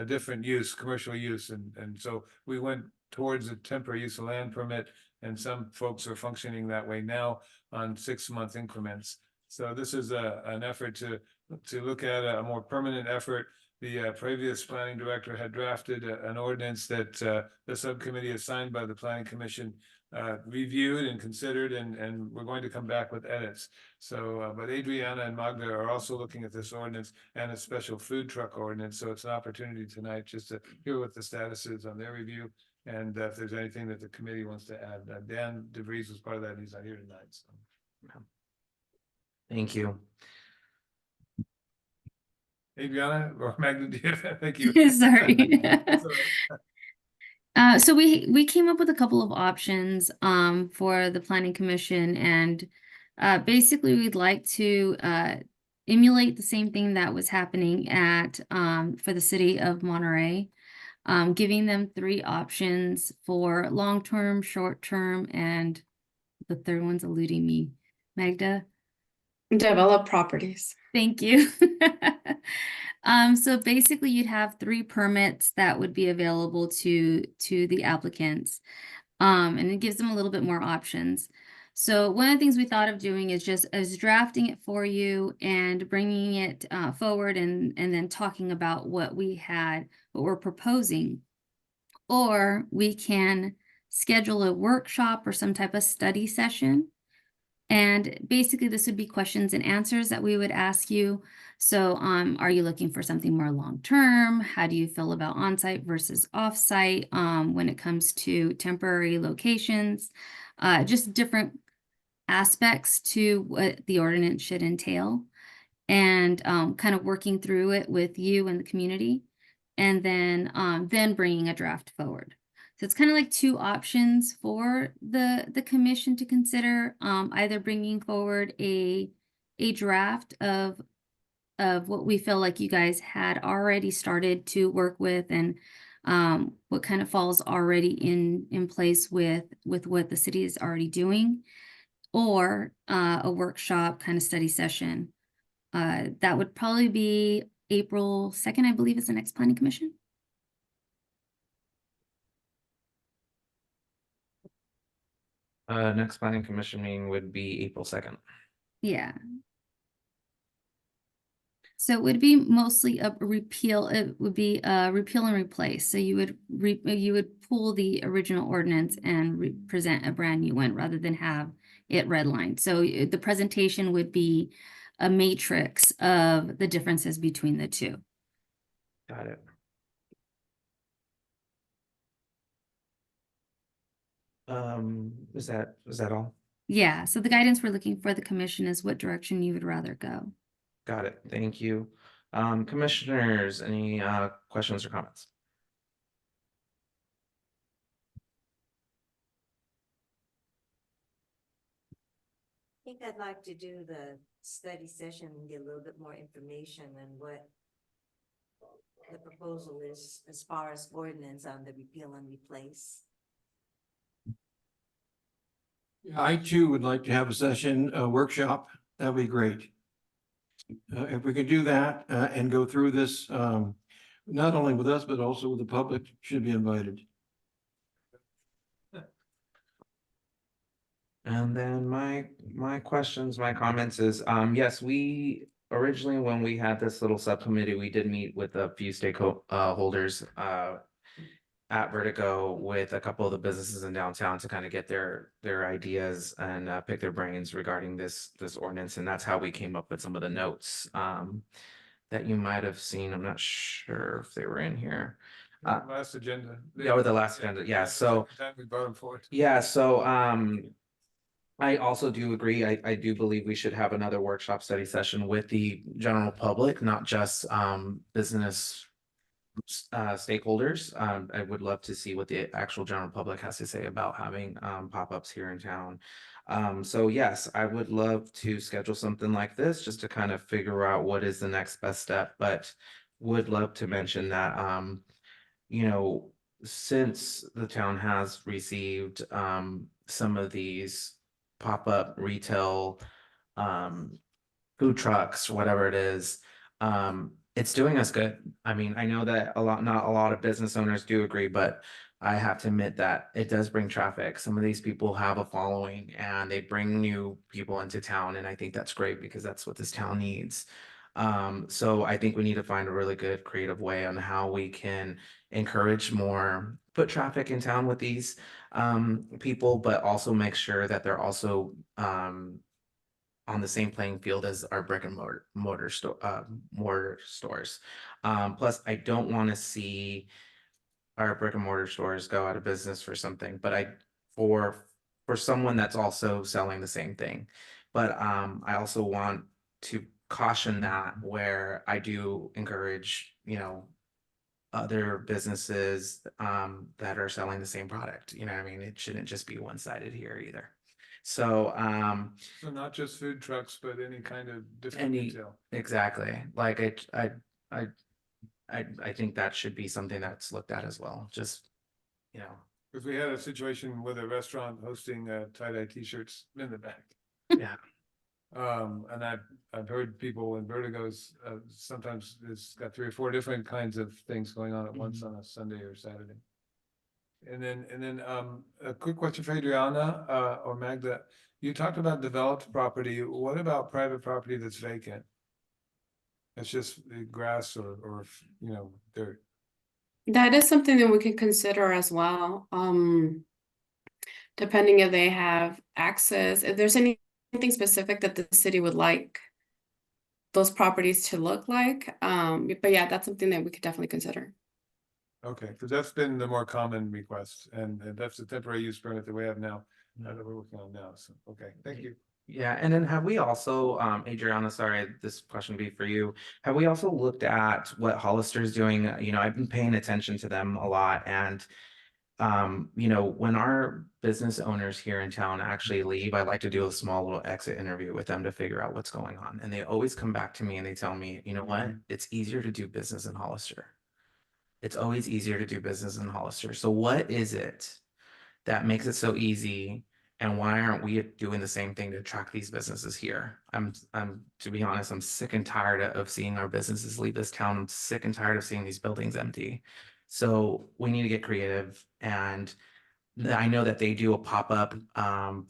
different use, commercial use, and so we went towards a temporary use of land permit, and some folks are functioning that way now on 6-month increments. So this is an effort to look at a more permanent effort. The previous planning director had drafted an ordinance that the subcommittee assigned by the planning commission reviewed and considered, and we're going to come back with edits. So, but Adriana and Magda are also looking at this ordinance and a special food truck ordinance. So it's an opportunity tonight just to hear what the status is on their review, and if there's anything that the committee wants to add. Dan DeVries was part of that, and he's not here tonight, so. Thank you. Adriana or Magda, do you have? Thank you. Sorry. Sorry. So we came up with a couple of options for the planning commission, and basically we'd like to emulate the same thing that was happening at for the city of Monterey, giving them 3 options for long-term, short-term, and the third one's eluding me. Magda? Develop properties. Thank you. So basically you'd have 3 permits that would be available to the applicants. And it gives them a little bit more options. So one of the things we thought of doing is just drafting it for you and bringing it forward, and then talking about what we're proposing. Or we can schedule a workshop or some type of study session. And basically this would be questions and answers that we would ask you. So are you looking for something more long-term? How do you feel about on-site versus off-site when it comes to temporary locations? Just different aspects to what the ordinance should entail, and kind of working through it with you and the community, and then bringing a draft forward. So it's kind of like 2 options for the commission to consider, either bringing forward a draft of what we feel like you guys had already started to work with, and what kind of falls already in place with what the city is already doing, or a workshop kind of study session. That would probably be April 2nd, I believe, is the next planning commission. Next planning commission meeting would be April 2nd. Yeah. So it would be mostly a repeal. It would be repeal and replace. So you would pull the original ordinance and present a brand new one rather than have it redlined. So the presentation would be a matrix of the differences between the 2. Got it. Is that all? Yeah. So the guidance we're looking for the commission is what direction you would rather go. Got it. Thank you. Commissioners, any questions or comments? I think I'd like to do the study session and get a little bit more information on what the proposal is as far as ordinance on the repeal and replace. I too would like to have a session, a workshop. That'd be great. If we could do that, and go through this, not only with us, but also with the public should be invited. And then my questions, my comments is, yes, we originally, when we had this little subcommittee, we did meet with a few holders at Vertigo with a couple of the businesses in downtown to kind of get their ideas and pick their brains regarding this ordinance, and that's how we came up with some of the notes that you might have seen. I'm not sure if they were in here. Last agenda. Yeah, or the last agenda, yeah, so. Time we brought them forward. Yeah, so I also do agree. I do believe we should have another workshop study session with the general public, not just business stakeholders. I would love to see what the actual general public has to say about having pop-ups here in town. So yes, I would love to schedule something like this just to kind of figure out what is the next best step, but would love to mention that you know, since the town has received some of these pop-up retail food trucks, whatever it is, it's doing us good. I mean, I know that not a lot of business owners do agree, but I have to admit that it does bring traffic. Some of these people have a following and they bring new people into town, and I think that's great because that's what this town needs. So I think we need to find a really good creative way on how we can encourage more foot traffic in town with these people, but also make sure that they're also on the same playing field as our brick and mortar stores. Plus, I don't want to see our brick and mortar stores go out of business for something, but for someone that's also selling the same thing. But I also want to caution that where I do encourage, other businesses that are selling the same product. You know what I mean? It shouldn't just be one-sided here either. So So not just food trucks, but any kind of different any retail. exactly, like I think that should be something that's looked at as well. Just Because we had a situation with a restaurant hosting tie-dye t-shirts in the back. yeah. And I've heard people in Vertigo's, sometimes it's got 3 or 4 different kinds of things going on at once on a Sunday or Saturday. And then a quick question for Adriana, or Magda. You talked about developed property. What about private property that's vacant? It's just grass or dirt. That is something that we could consider as well. Depending if they have access, if there's anything specific that the city would like those properties to look like. But yeah, that's something that we could definitely consider. Okay, because that's been the more common request, and that's the temporary use permit that we have now, that we're working on now. So, okay, thank you. Yeah, and then have we also, Adriana, sorry, this question would be for you. Have we also looked at what Hollister's doing? I've been paying attention to them a lot, and when our business owners here in town actually leave, I like to do a small little exit interview with them to figure out what's going on. And they always come back to me and they tell me, you know what, it's easier to do business in Hollister. It's always easier to do business in Hollister. So what is it that makes it so easy? And why aren't we doing the same thing to attract these businesses here? I'm to be honest, I'm sick and tired of seeing our businesses leave this town. I'm sick and tired of seeing these buildings empty. So we need to get creative. And I know that they do a pop-up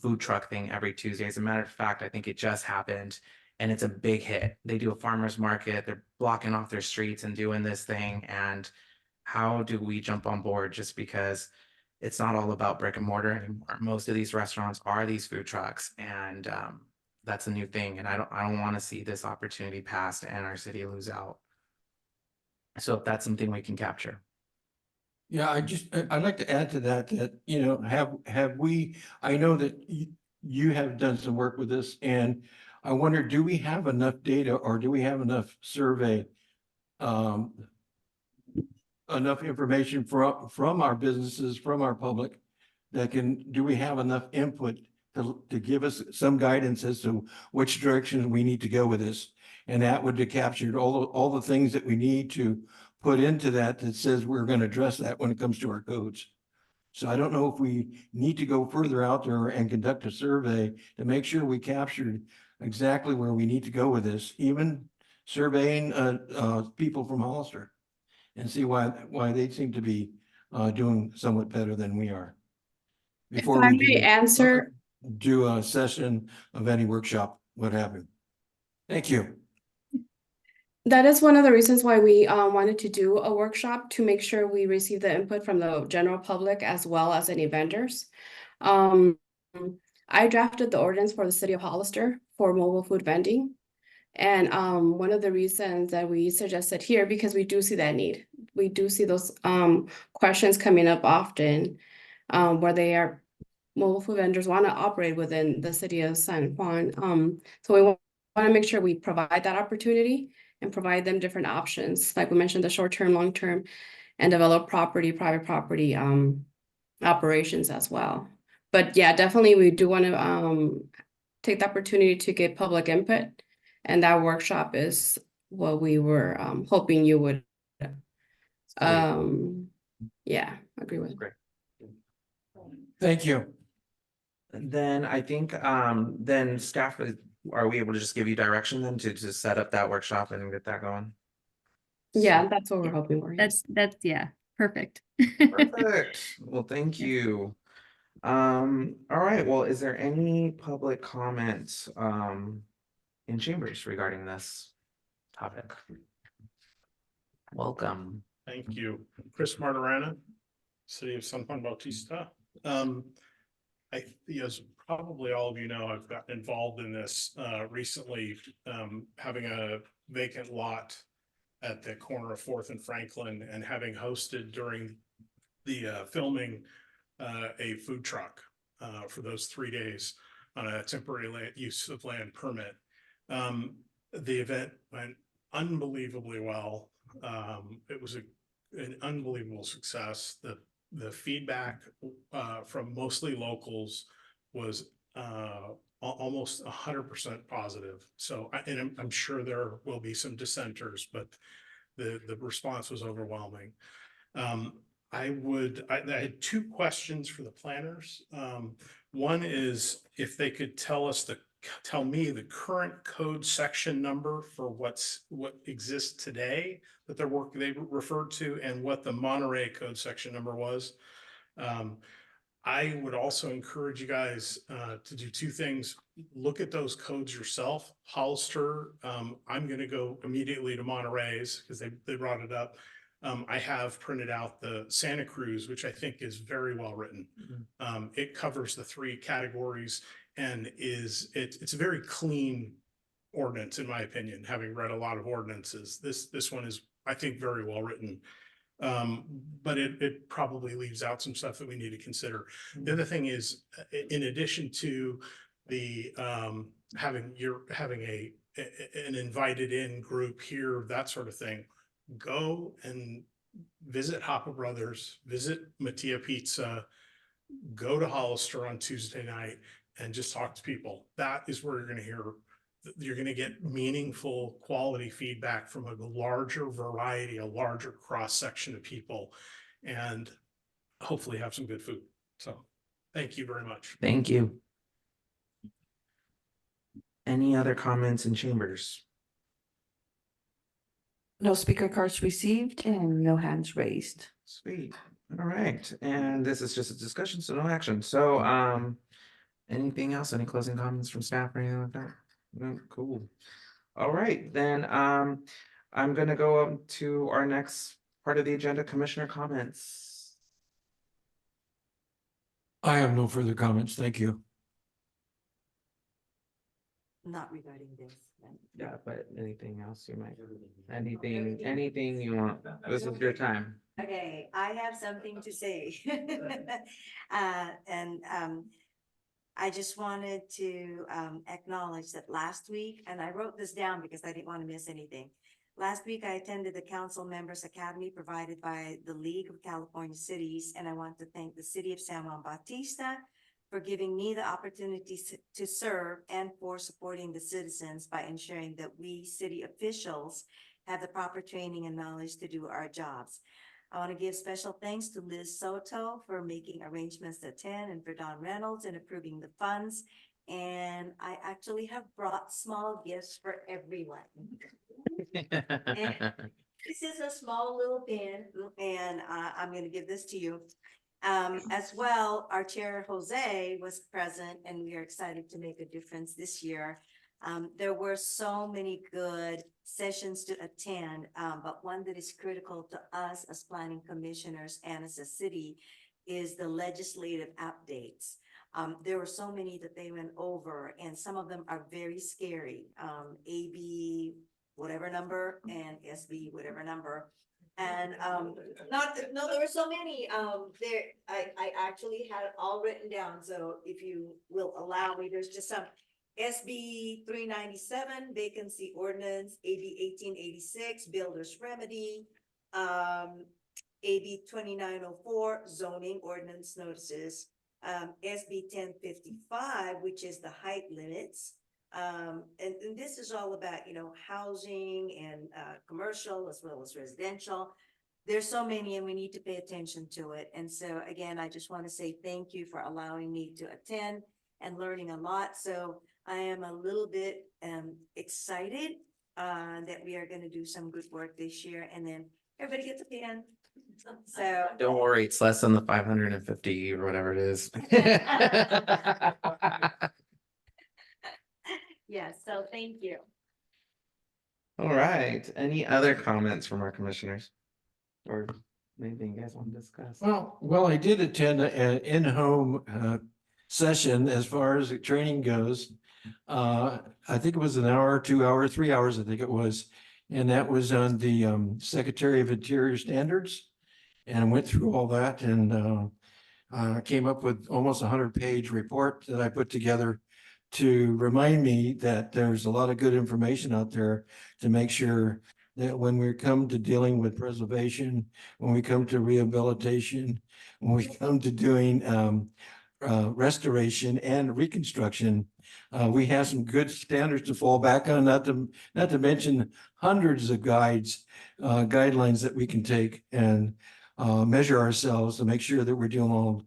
food truck thing every Tuesday. As a matter of fact, I think it just happened and it's a big hit. They do a farmer's market. They're blocking off their streets and doing this thing. And how do we jump on board just because it's not all about brick and mortar anymore? Most of these restaurants are these food trucks, and that's a new thing. And I don't want to see this opportunity passed and our city lose out. So if that's something we can capture. Yeah, I'd like to add to that, have we, I know that you have done some work with this, and I wonder, do we have enough data or do we have enough survey? Enough information from our businesses, from our public, do we have enough input to give us some guidance as to which direction we need to go with this? And that would have captured all the things that we need to put into that says we're going to address that when it comes to our codes. So I don't know if we need to go further out there and conduct a survey to make sure we captured exactly where we need to go with this, even surveying, people from Hollister. And see why they seem to be, doing somewhat better than we are. If Before I we may answer, do a session of any workshop, what have you. Thank you. that is one of the reasons why we wanted to do a workshop, to make sure we receive the input from the general public as well as any vendors. I drafted the ordinance for the city of Hollister for mobile food vending. And one of the reasons that we suggested here, because we do see that need, we do see those questions coming up often, where they are mobile food vendors want to operate within the city of San Juan. So we want to make sure we provide that opportunity and provide them different options, like we mentioned, the short-term, long-term, and develop private property operations as well. But yeah, definitely we do want to take the opportunity to get public input. And that workshop is what we were hoping you would yeah, agree with. Great. Thank you. Then I think, then staff, are we able to just give you direction then to set up that workshop and get that going? Yeah, that's what we're hoping for. Yes. That's, yeah, perfect. Perfect. Well, thank you. All right, well, is there any public comment, in chambers regarding this topic? Welcome. Thank you. Chris Martirana, City of San Juan Bautista. As probably all of you know, I've gotten involved in this recently, having a vacant lot at the corner of 4th and Franklin, and having hosted during the filming a food truck for those 3 days on a temporary use of land permit. The event went unbelievably well. It was an unbelievable success. The feedback from mostly locals was almost 100% positive. So I'm sure there will be some dissenters, but the response was overwhelming. I had 2 questions for the planners. One is if they could tell me the current code section number for what exists today that they referred to, and what the Monterey code section number was. I would also encourage you guys to do 2 things. Look at those codes yourself. Hollister, I'm going to go immediately to Monterey's because they brought it up. I have printed out the Santa Cruz, which I think is very well written. It covers the 3 categories and it's a very clean ordinance, in my opinion, having read a lot of ordinances. This one is, I think, very well written. But it probably leaves out some stuff that we need to consider. The other thing is, in addition to the having an invited in group here, that sort of thing, go and visit Hapa Brothers, visit Mattia Pizza, go to Hollister on Tuesday night and just talk to people. That is where you're going to get meaningful quality feedback from a larger variety, a larger cross section of people, and hopefully have some good food. So thank you very much. Thank you. Any other comments in chambers? No speaker cards received and no hands raised. Sweet. All right. And this is just a discussion, so no action. So, anything else? Any closing comments from staff or anything like that? No? Cool. All right, then, I'm gonna go up to our next part of the agenda, commissioner comments. I have no further comments. Thank you. Not regarding this. Yeah, but anything else you might, anything you want, this is your time. Okay, I have something to say. I just wanted to acknowledge that last week, and I wrote this down because I didn't want to miss anything. Last week, I attended the Council Members Academy provided by the League of California Cities, and I want to thank the City of San Juan Bautista for giving me the opportunity to serve and for supporting the citizens by ensuring that we city officials have the proper training and knowledge to do our jobs. I want to give special thanks to Liz Soto for making arrangements to attend, and for Don Reynolds in approving the funds And I actually have brought small gifts for everyone. This is a small little pin, and I'm gonna give this to you. As well, our chair Jose was present, and we are excited to make a difference this year. There were so many good sessions to attend, but one that is critical to us as planning commissioners and as a city is the legislative updates. There were so many that they went over, and some of them are very scary. AB whatever number and SB whatever number. And there were so many, I actually had it all written down, so if you will allow me, there's just some. SB 397 vacancy ordinance, AB 1886 builder's remedy, AB 2904 zoning ordinance notices, SB 1055, which is the height limits. And this is all about, you know, housing and commercial as well as residential. There's so many, and we need to pay attention to it. And so again, I just want to say thank you for allowing me to attend and learning a lot. So I am a little bit excited that we are going to do some good work this year, and then everybody gets a pen. So Don't worry, it's less than the 550 or whatever it is. yes, so thank you. All right, any other comments from our commissioners? Or anything you guys want to discuss? Well, I did attend an in-home session as far as the training goes. I think it was an hour, 2 hours, 3 hours, I think it was. And that was on the Secretary of Interior Standards. And I went through all that and came up with almost 100-page report that I put together to remind me that there's a lot of good information out there to make sure that when we come to dealing with preservation, when we come to rehabilitation, when we come to doing restoration and reconstruction, we have some good standards to fall back on, not to mention hundreds of guidelines that we can take and measure ourselves to make sure that we're doing all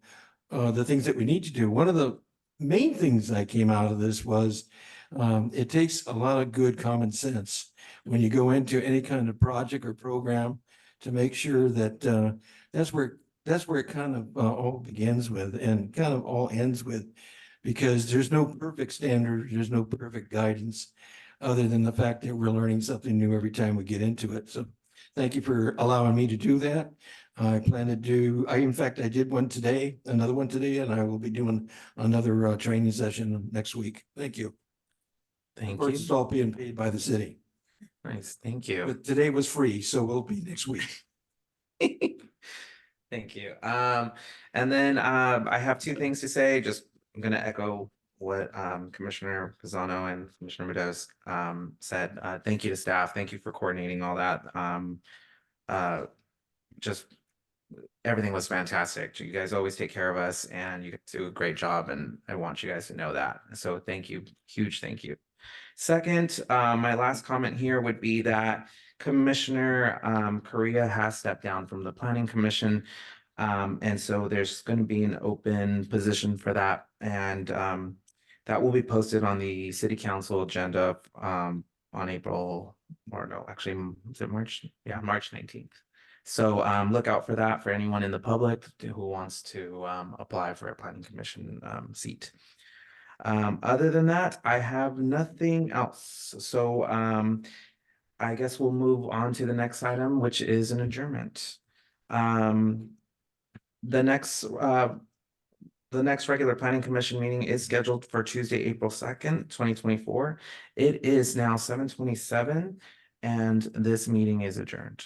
the things that we need to do. One of the main things that came out of this was it takes a lot of good common sense when you go into any kind of project or program to make sure that that's where it kind of all begins with and kind of all ends with, because there's no perfect standard, there's no perfect guidance other than the fact that we're learning something new every time we get into it. So thank you for allowing me to do that. I plan to do, in fact, I did one today, another one today, and I will be doing another training session next week. Thank you. Thank Of course, you. it's all being paid by the city. Nice, thank you. But today was free, so we'll be next week. Thank you. And then I have two things to say. Just I'm gonna echo what Commissioner Pisano and Commissioner Meadows said. Thank you to staff. Thank you for coordinating all that. Just everything was fantastic. You guys always take care of us and you do a great job, and I want you guys to know that. So thank you, huge thank you. Second, my last comment here would be that Commissioner Correa has stepped down from the Planning Commission. And so there's going to be an open position for that. And that will be posted on the City Council agenda on April, or no, actually, is it March? Yeah, March 19th. So look out for that for anyone in the public who wants to apply for a Planning Commission seat. Other than that, I have nothing else. So I guess we'll move on to the next item, which is an adjournment. The next regular Planning Commission meeting is scheduled for Tuesday, April 2nd, 2024. It is now 7:27, and this meeting is adjourned.